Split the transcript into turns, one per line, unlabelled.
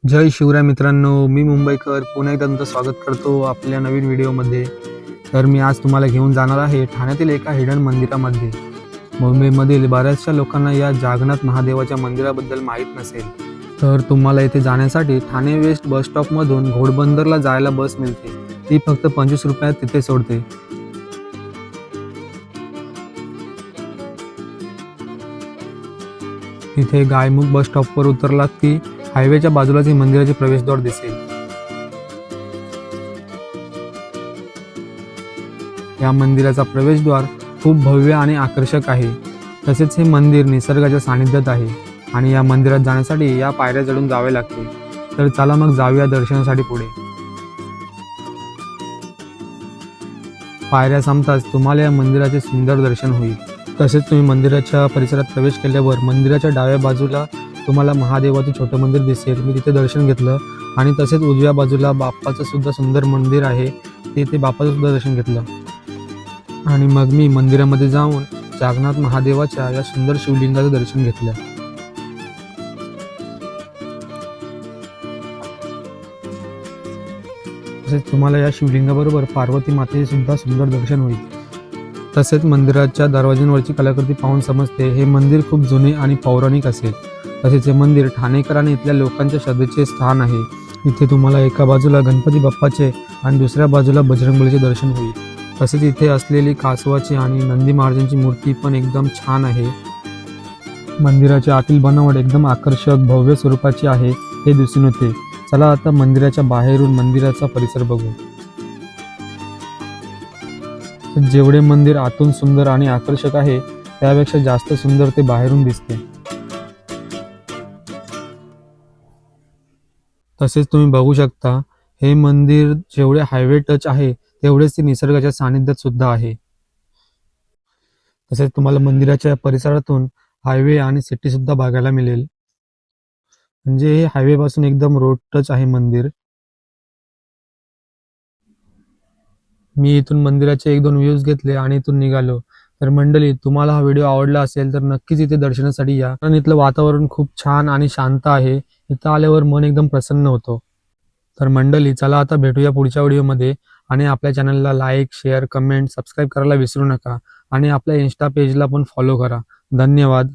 जय शिवराय मित्रांनो, मी मुंबईकर पुन्हा एकदा तुमचं स्वागत करतो आपल्या नवीन व्हिडिओमध्ये. तर मी आज तुम्हाला घेऊन जाणार आहे ठाण्यातील एका हिडन मंदिरामध्ये. मुंबईमधील बऱ्याचशा लोकांना या जागन्नाथ महादेवाच्या मंदिराबद्दल माहीत नसेल. तर तुम्हाला इथे जाण्यासाठी ठाणे वेस्ट बस स्टॉपमधून घोडबंदरला जायला बस मिळते. ती फक्त 25 रुपयात तिथे सोडते. तिथे गायमुख बस स्टॉपवर उतरलात की हायवेच्या बाजूलाच हे मंदिराचे प्रवेशद्वार दिसेल. या मंदिराचा प्रवेशद्वार खूप भव्य आणि आकर्षक आहे. तसेच हे मंदिर निसर्गाच्या सानिध्यात आहे आणि या मंदिरात जाण्यासाठी या पायऱ्या चढून जावे लागते. तर चला मग जाऊया दर्शनासाठी पुढे. पायऱ्या संपताच तुम्हाला या मंदिराचे सुंदर दर्शन होईल. तसेच तुम्ही मंदिराच्या परिसरात प्रवेश केल्यावर मंदिराच्या डाव्या बाजूला तुम्हाला महादेवाचं छोटं मंदिर दिसेल. मी तिथे दर्शन घेतलं आणि तसेच उजव्या बाजूला बाप्पाचं सुद्धा सुंदर मंदिर आहे. तिथे बाप्पाचं सुद्धा दर्शन घेतलं आणि मग मी मंदिरामध्ये जाऊन जागन्नाथ महादेवाच्या या सुंदर शिवलिंगाचं दर्शन घेतलं. तसेच तुम्हाला या शिवलिंगाबरोबर पार्वती मातेचे सुद्धा सुंदर दर्शन होईल. तसेच मंदिराच्या दरवाज्यांवरची कलाकृती पाहून समजते हे मंदिर खूप जुने आणि पौराणिक असेल. तसेच हे मंदिर ठाणेकर आणि इथल्या लोकांच्या श्रद्धेचे स्थान आहे. इथे तुम्हाला एका बाजूला गणपती बाप्पाचे आणि दुसऱ्या बाजूला बजरंगबलीचे दर्शन होईल. तसेच इथे असलेली कासवाची आणि नंदी महाराजांची मूर्ती पण एकदम छान आहे. मंदिराची आतील बनावट एकदम आकर्षक भव्य स्वरूपाची आहे हे दिसून येते. चला आता मंदिराच्या बाहेरून मंदिराचा परिसर बघू. जेवढे मंदिर आतून सुंदर आणि आकर्षक आहे त्यापेक्षा जास्त सुंदर ते बाहेरून दिसते. तसेच तुम्ही बघू शकता हे मंदिर जेवढे हायवे टच आहे तेवढेच ते निसर्गाच्या सानिध्यात सुद्धा आहे. तसेच तुम्हाला मंदिराच्या परिसरातून हायवे आणि सिटी सुद्धा बघायला मिळेल. म्हणजे हे हायवे पासून एकदम रोड टच आहे मंदिर. मी इथून मंदिराचे 1-2 व्ह्यूज घेतले आणि इथून निघालो. तर मंडळी, तुम्हाला हा व्हिडिओ आवडला असेल तर नक्कीच इथे दर्शनासाठी या, कारण इथलं वातावरण खूप छान आणि शांत आहे. इथं आल्यावर मन एकदम प्रसन्न होतं. तर मंडळी, चला आता भेटूया पुढच्या व्हिडिओमध्ये. आणि आपल्या चॅनलला लाईक, शेअर, कमेंट, सबस्क्राईब करायला विसरू नका आणि आपल्या इन्स्टा पेजला पण फॉलो करा. धन्यवाद.